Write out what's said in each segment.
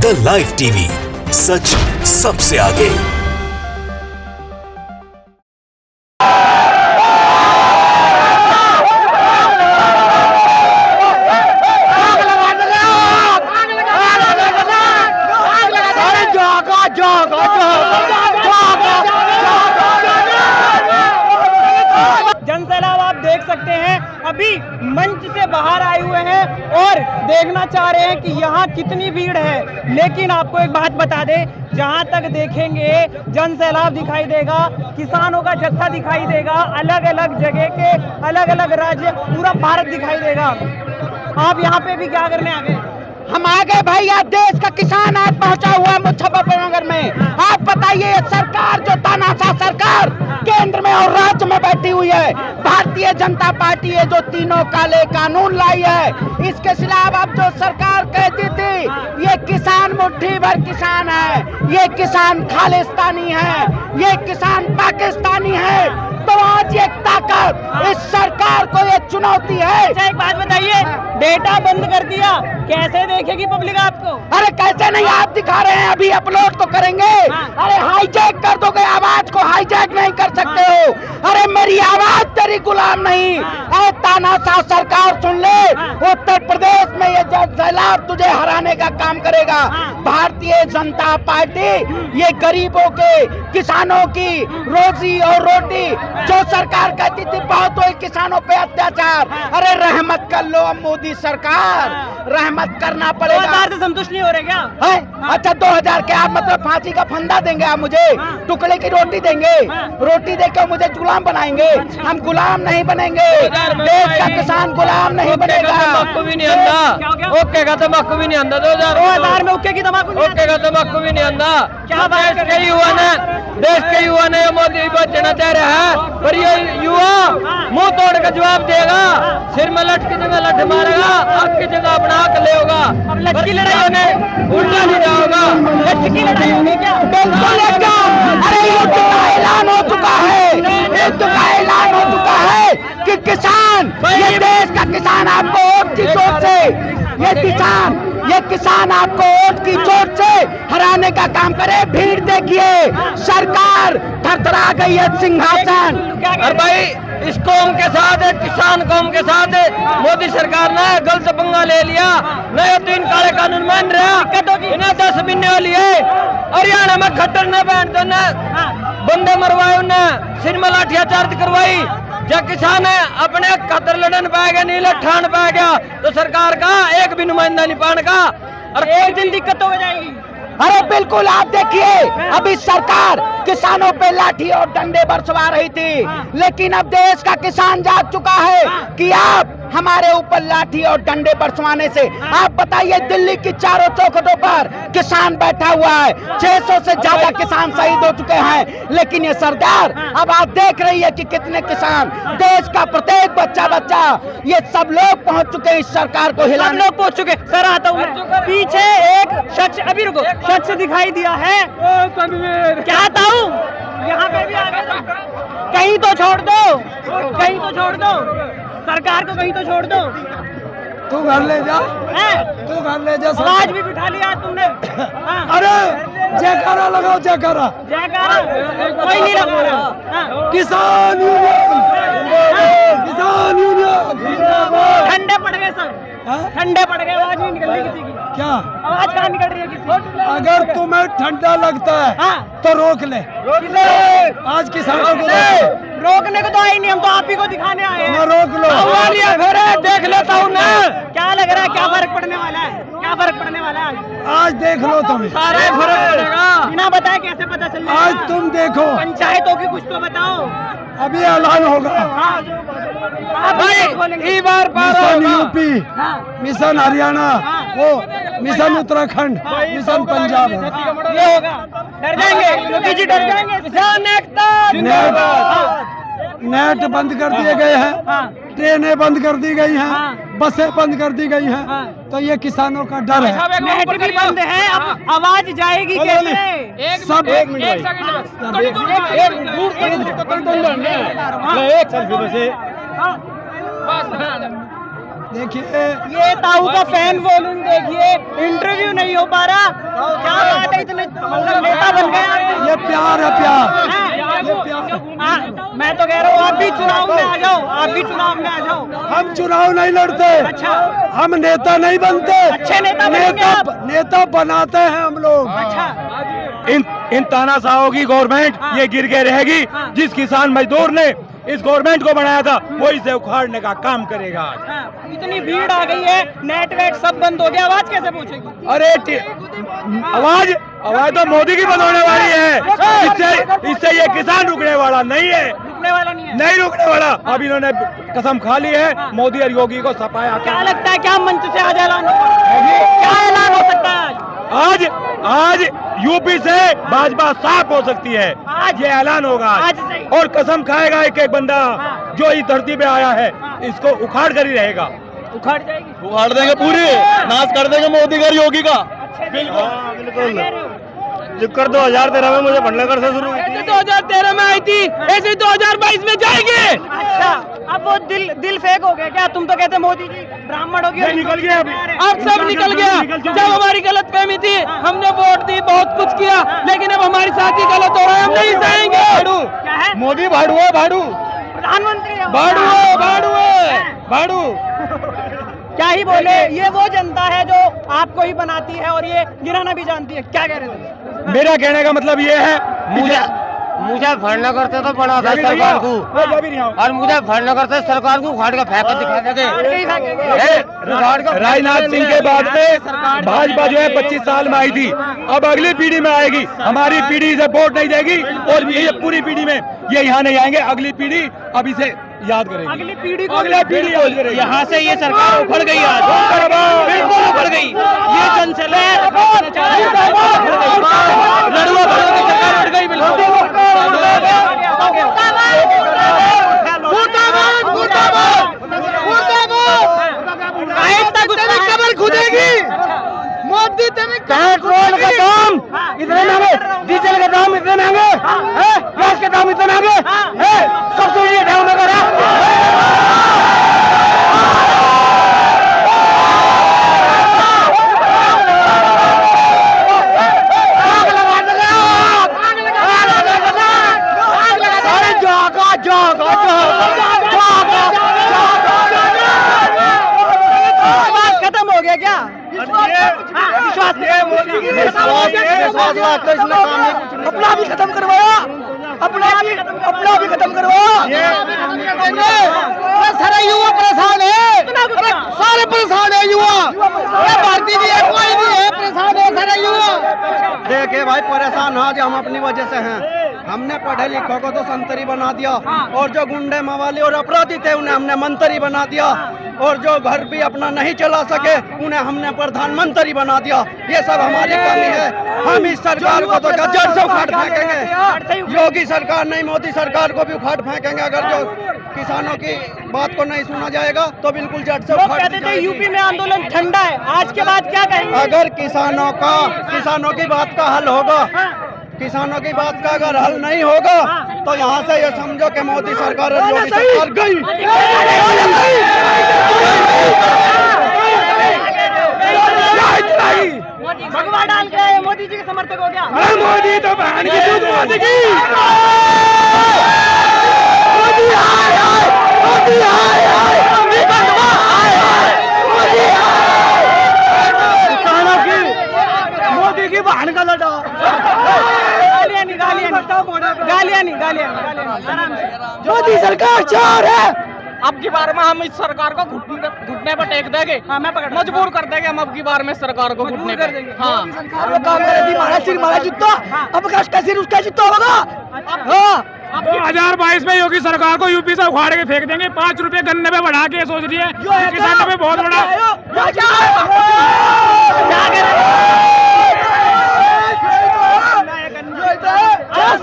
The live TV, सच सबसे आगे। जनसैलाब आप देख सकते हैं, अभी मंच से बाहर आए हुए हैं और देखना चाह रहे हैं कि यहाँ कितनी भीड़ है। लेकिन आपको एक बात बता दें, जहाँ तक देखेंगे जनसैलाब दिखाई देगा, किसानों का जत्था दिखाई देगा, अलग अलग जगह के अलग अलग राज्य, पूरा भारत दिखाई देगा। आप यहाँ पे भी क्या करने आ गए? हम आ गए भाई, आज देश का किसान आज पहुंचा हुआ है मुजफ्फरनगर में। आप बताइए, सरकार जो तानाशाह सरकार केंद्र में और राज्य में बैठी हुई है, भारतीय जनता पार्टी है जो तीनों काले कानून लाई है, इसके खिलाफ अब जो सरकार कहती थी ये किसान मुट्ठी भर किसान है, ये किसान खालिस्तानी है, ये किसान पाकिस्तानी है, तो आज एक ताकत इस सरकार को ये चुनौती है। अच्छा एक बात बताइए, डेटा बंद कर दिया, कैसे देखेगी पब्लिक आपको? अरे कैसे नहीं, आप दिखा रहे हैं, अभी अपलोड तो करेंगे। अरे हाईजैक कर दोगे, आवाज को हाईजैक नहीं कर सकते हो। अरे मेरी आवाज तेरी गुलाम नहीं। अरे तानाशाह सरकार सुन ले, उत्तर प्रदेश में ये जनसैलाब तुझे हराने का काम करेगा। भारतीय जनता पार्टी ये गरीबों के, किसानों की रोजी और रोटी, जो सरकार कहती थी बहुत हुई किसानों पे अत्याचार, अरे रहमत कर लो मोदी सरकार, रहमत करना पड़ेगा। 2000 से संतुष्ट नहीं हो रहे क्या? है? अच्छा 2000 के आप मतलब फांसी का फंदा देंगे आप मुझे? टुकड़े की रोटी देंगे? रोटी देकर मुझे गुलाम बनाएंगे? हम गुलाम नहीं बनेंगे, देश का किसान गुलाम नहीं बनेगा। तंबाकू भी नहीं आंदा, ओके का तंबाकू भी नहीं आंदा। 2000 में ओके की तंबाकू नहीं ओके का तंबाकू भी नहीं आंदा। क्या बात कर रहे हैं? देश के युवा ने मोदी बचना चाह रहा है, पर ये युवा मुंह तोड़ कर जवाब देगा, सिर में लठ की जगह लठ मारेगा, आग की जगह अपना हक लेगा। अब लठ की लड़ाई में उल्टा नहीं जाओगा। लठ की लड़ाई होगी क्या? बिल्कुल एकदम। अरे युद्ध का ऐलान हो चुका है, युद्ध का ऐलान हो चुका है कि किसान, ये देश का किसान आपको वोट की चोट से, ये किसान आपको वोट की चोट से हराने का काम करे। भीड़ देखिए, सरकार थरथरा गई है सिंहासन। और भाई इस कौम के साथ है, किसान कौम के साथ है, मोदी सरकार ने गलत पंगा ले लिया। नहीं तो इन काले कानून मान रहा, इन्हें 10 महीने वाली है। हरियाणा में खट्टर ने बैठ दो न बंदे मरवाए, उन्हें सिर में लाठियां चार्ज करवाई। जब किसान है अपने खतर लड़न पाए गया, नहीं लठान पाए गया, तो सरकार का एक भी नुमाइंदा नहीं पाने का, और एक दिन दिक्कत हो जाएगी। अरे बिल्कुल, आप देखिए अभी सरकार किसानों पे लाठी और डंडे बरसवा रही थी, लेकिन अब देश का किसान जाग चुका है कि आप हमारे ऊपर लाठी और डंडे बरसवाने से, आप बताइए दिल्ली की चारों चौखटों पर किसान बैठा हुआ है, 600 से ज्यादा किसान शहीद हो चुके हैं। लेकिन ये सरकार अब आप देख रही है कि कितने किसान, देश का प्रत्येक बच्चा, ये सब लोग पहुंच चुके हैं इस सरकार को हिलाने। लोग पहुंच चुके। सर आता हूँ, पीछे एक शख्स, अभी रुको, शख्स दिखाई दिया है। क्या आता हूँ, यहाँ पे भी आ गए, कहीं तो छोड़ दो, कहीं तो छोड़ दो, सरकार को कहीं तो छोड़ दो। तू घर ले जा, तू घर ले जा। आज भी बिठा लिया तुमने। अरे जयकारा लगाओ, जयकारा, जयकारा कोई नहीं लगा रहा। किसान यूनियन, किसान यूनियन। ठंडे पड़ गए सर, ठंडे पड़ गए, आवाज नहीं निकल रही किसी की। क्या आवाज कहाँ निकल रही है किसी की? अगर तुम्हें ठंडा लगता है तो रोक ले। आज किसानों को रोकने को तो आए नहीं, हम तो आप ही को दिखाने आए हैं। रोक लो, देख लेता हूँ ना। क्या लग रहा है, क्या फर्क पड़ने वाला है? क्या फर्क पड़ने वाला है आज देख लो तुम्हें, सारे फर्क पड़ेगा। बिना बताए कैसे पता चल जाएगा? आज तुम देखो, पंचायतों की कुछ तो बताओ। अभी ऐलान होगा। मिशन यूपी, मिशन हरियाणा, वो मिशन उत्तराखंड, मिशन पंजाब, ये होगा। डर जाएंगे योगी जी, डर जाएंगे। किसान एकता। नेट बंद कर दिए गए हैं, ट्रेनें बंद कर दी गई हैं, बसें बंद कर दी गई हैं, तो ये किसानों का डर है। नेट भी बंद है, अब आवाज जाएगी कैसे? सब देखिए, ये ताऊ का फैन फॉलोइंग देखिए, इंटरव्यू नहीं नहीं हो पा रहा, क्या बात है, इतने मतलब नेता बन गए आप। ये प्यार है, प्यार। मैं तो कह रहा हूँ आप भी चुनाव में आ जाओ, आप भी चुनाव में आ जाओ। हम चुनाव नहीं लड़ते, अच्छा, हम नेता नहीं बनते, अच्छे नेता बनेंगे आप। नेता बनाते हैं हम लोग। अच्छा, इन तानाशाहों की गवर्नमेंट हाँ। ये गिर के रहेगी। हाँ। जिस किसान मजदूर ने इस गवर्नमेंट को बनाया था वो इसे उखाड़ने का काम करेगा आज। हाँ, इतनी भीड़ आ गई है, नेटवर्क सब बंद हो गया, आवाज कैसे पहुंचेगी? अरे आवाज तो मोदी की बंद होने वाली है। इससे ये किसान रुकने वाला नहीं है, रुकने वाला नहीं है। नहीं रुकने वाला। अब इन्होंने कसम खा ली है मोदी और योगी को सपाया। क्या लगता है, क्या मंच से आज ऐलान क्या ऐलान हो सकता है आज? आज यूपी से भाजपा साफ हो सकती है, आज ये ऐलान होगा आज से। और कसम खाएगा एक एक बंदा हाँ। जो इस धरती पे आया है, इसको उखाड़ कर ही रहेगा। उखाड़ जाएगी, उखाड़ देंगे, पूरी नाश कर देंगे मोदी का योगी का। बिल्कुल। जिक्र 2013 में मुझे भंडनगर से शुरू हुई थी, 2013 में आई थी, ऐसे 2022 में जाएंगे। अच्छा, अब वो दिल फेक हो गया क्या? तुम तो कहते मोदी जी ब्राह्मण हो गए, निकल गया अभी। अब सब निकल गया। जब हमारी गलत फहमी थी, हमने वोट दी, बहुत कुछ किया, लेकिन अब हमारी साथी गलत हो रहा है, हम नहीं सहेंगे। क्या है? मोदी भाड़ू है, भाड़ू प्रधानमंत्री है वो। भाड़ू है, भाड़ू है, भाड़ू। क्या ही बोले, ये वो जनता है जो आपको ही बनाती है और ये गिराना भी जानती है। क्या कह रहे थे? मेरा कहने का मतलब ये है, मुझे भरनगर से तो बना था सरकार को, और मुझे भरनगर से सरकार को उखाड़ के फेंक दिखा देंगे। राजनाथ सिंह के बाद से भाजपा जो है 25 साल में आई थी, अब अगली पीढ़ी में आएगी। हमारी पीढ़ी इसे वोट नहीं देगी और ये पूरी पीढ़ी में ये यहाँ नहीं आएंगे। अगली पीढ़ी अब इसे याद करेगी, अगली पीढ़ी को अगली पीढ़ी याद करेगी। यहाँ से ये सरकार उखड़ गई, आज बिल्कुल उखड़ गई। ये जनसभा लड़ुआ भड़ुआ की सरकार उठ गई, बिल्कुल। कमर खुदेगी, मोदी पेट्रोल का दाम इतने महंगे, डीजल का दाम इतने महंगे, गैस के दाम इतने महंगे, सब्सिडी डाउन करा। खत्म हो गया क्या? अपना भी खत्म करवाया, अपना भी खत्म करवाया। सारे युवा परेशान है, सारे परेशान है युवा। भारतीय भी है, कोई भी है, परेशान है सारे युवा। देखिए भाई, परेशान हाँ जो हम अपनी वजह से हैं। हमने पढ़े लिखों को तो संतरी बना दिया, और जो गुंडे मवाली और अपराधी थे उन्हें हमने मंत्री बना दिया, और जो घर भी अपना नहीं चला सके उन्हें हमने प्रधानमंत्री बना दिया। ये सब हमारी कमी है। हम इस सरकार को तो जड़ से उखाड़ फेंकेंगे। योगी सरकार नहीं, मोदी सरकार को भी उखाड़ फेंकेंगे। अगर जो किसानों की बात को नहीं सुना जाएगा तो बिल्कुल जड़ से उखाड़ दी जाएगी। यूपी में आंदोलन ठंडा है, आज के बाद क्या कहेंगे? अगर किसानों की बात का हल होगा, किसानों की बात का अगर हल नहीं होगा तो यहाँ से ये समझो कि मोदी सरकार और योगी सरकार गई। भगवा डाल के मोदी जी के समर्थक हो गया। मोदी तो बहन की दूध मोदी की। मोदी की बहन का लड़ा। गालियाँ नहीं, आराम से। मोदी सरकार चोर है। अब की बार में हम इस सरकार को घुटने पर टेक देंगे। हाँ, मैं पकड़ मजबूर कर देंगे हम अब की बार में सरकार को घुटने कर पर। देंगे। हाँ, काम करेगी, हमारा सिर हमारा जूता। अब का सिर उसका जूता होगा। हाँ, 2022 में योगी सरकार को यूपी से उखाड़ के फेंक देंगे। 5 रुपए गन्ने पे बढ़ा के सोच रही है किसानों पे बहुत बड़ा।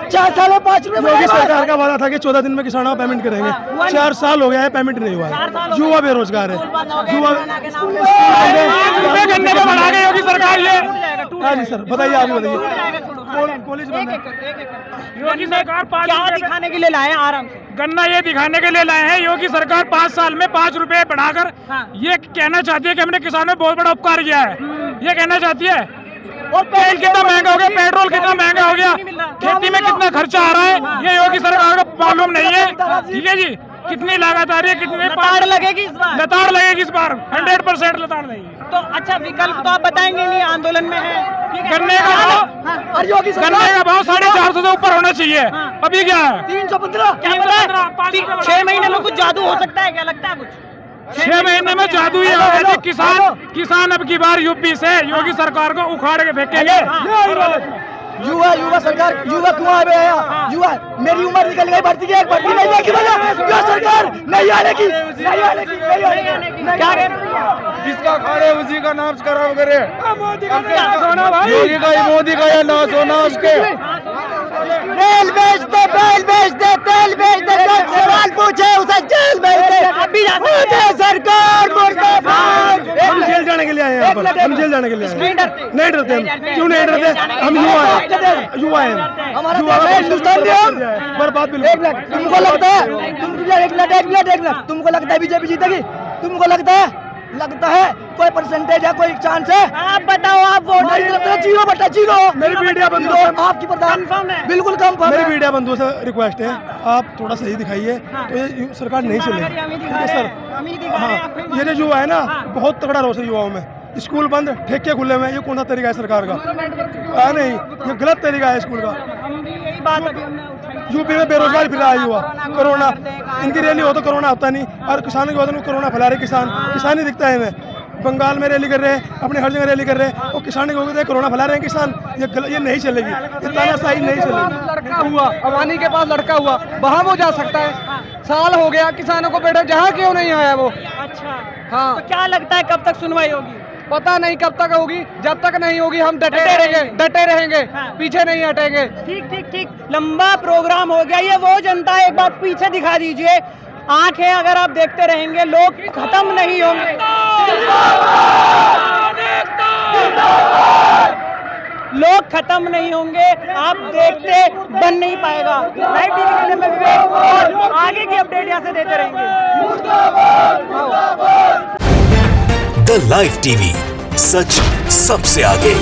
4 साल में 5 रुपए। योगी सरकार का वादा था कि 14 दिन में किसानों को पेमेंट करेंगे। 4 साल हो गया है, पेमेंट नहीं हुआ है। युवा बेरोजगार है, युवा गन्ने पे बढ़ा के योगी सरकार ये। हाँ जी सर, बताइए, आप बताइए। कॉलेज बंद है। योगी सरकार क्या दिखाने के लिए लाए हैं? आराम से। गन्ना ये दिखाने के लिए लाए हैं योगी सरकार 5 साल में 5 रुपए बढ़ाकर ये कहना चाहती है कि हमने किसानों में बहुत बड़ा उपकार किया है। ये कहना चाहती है? और तेल कितना महंगा हो गया, पेट्रोल कितना महंगा हो गया, खेती में कितना खर्चा आ रहा है, ये योगी सरकार को मालूम नहीं है। ठीक है जी, कितनी लागत आ रही है, कितनी लताड़ लगेगी इस बार, लताड़ लगेगी इस बार, 100% लताड़ लगेगी। तो अच्छा विकल्प तो आप बताएंगे नहीं, आंदोलन में है। गन्ने का भाव, गन्ने का भाव 450 से ऊपर होना चाहिए। अभी क्या है? 315। क्या पता 6 महीने में कुछ जादू हो सकता है, क्या लगता है कुछ? 6 महीने में जादू ही होगा जी। किसान अब की बार यूपी से योगी सरकार को उखाड़ के फेंकेंगे। युवा सरकार, युवा कुआं में आया, युवा मेरी उम्र निकल गई, भर्ती की एक भर्ती नहीं देगी युवा सरकार नहीं आने की, क्या जिसका खाड़े उसी का नाम खराब करे। मोदी का सोना भाई, योगी का ही, मोदी का ही नाश होना उसके। तेल बेच दे, तेल बेच दे, तेल बेच दे, सवाल पूछे उसे जेल भेज दे। मोदी सरकार मुर्दाबाद। हम जेल जाने के लिए आए हैं यहाँ पर, हम जेल जाने के लिए आए हैं। नहीं डरते हम, क्यों नहीं डरते? हम युवा हैं, युवा हैं, हमारा युवा हिंदुस्तान में हम बर्बाद। तुमको लगता है, एक मिनट, तुमको लगता है बीजेपी जीतेगी? तुमको लगता है कोई परसेंटेज है, कोई चांस है? आप बताओ, आप वोट नहीं करते, 0/0। मेरी मीडिया बंधु, आपकी प्रधान कंफर्म है? बिल्कुल कंफर्म मेरी है। मीडिया बंधुओं से रिक्वेस्ट है, आप थोड़ा सही दिखाइए तो ये सरकार नहीं चलेगी। ठीक है सर? हाँ, ये जो युवा है ना, बहुत तगड़ा रोष है युवाओं में। स्कूल बंद, ठेके खुले हुए हैं, ये कौन सा तरीका है सरकार का? नहीं, ये गलत तरीका है स्कूल का। यही बात अभी हमने उठाई। यूपी में बेरोजगार फिर रहा है युवा, कोरोना, इनकी रैली हो तो कोरोना होता नहीं, और किसानों की वजह में कोरोना फैला रहे किसान ही दिखता है इन्हें। बंगाल में रैली कर रहे हैं, अपने हर जगह रैली कर रहे हैं, और किसानों की वजह से कोरोना फैला रहे हैं किसान। ये नहीं चलेगी, ये तानाशाही नहीं चलेगी। लड़का हुआ, अवानी के पास लड़का हुआ, वहाँ वो जा सकता है। साल हो गया किसानों को बैठे, जहाँ क्यों नहीं आया वो? अच्छा, हाँ, तो क्या लगता है कब तक सुनवाई होगी? पता नहीं कब तक होगी, जब तक नहीं होगी हम डटे रहेंगे, पीछे नहीं हटेंगे। ठीक, लंबा प्रोग्राम हो गया। ये वो जनता है, एक बार पीछे दिखा दीजिए, आंखें अगर आप देखते रहेंगे, लोग खत्म नहीं होंगे। लोग खत्म नहीं होंगे, आप देखते बन नहीं पाएगा। लाइव टीवी के लिए मैं विवेक, और आगे की अपडेट यहाँ से देते रहेंगे। द लाइव टीवी, सच सबसे आगे।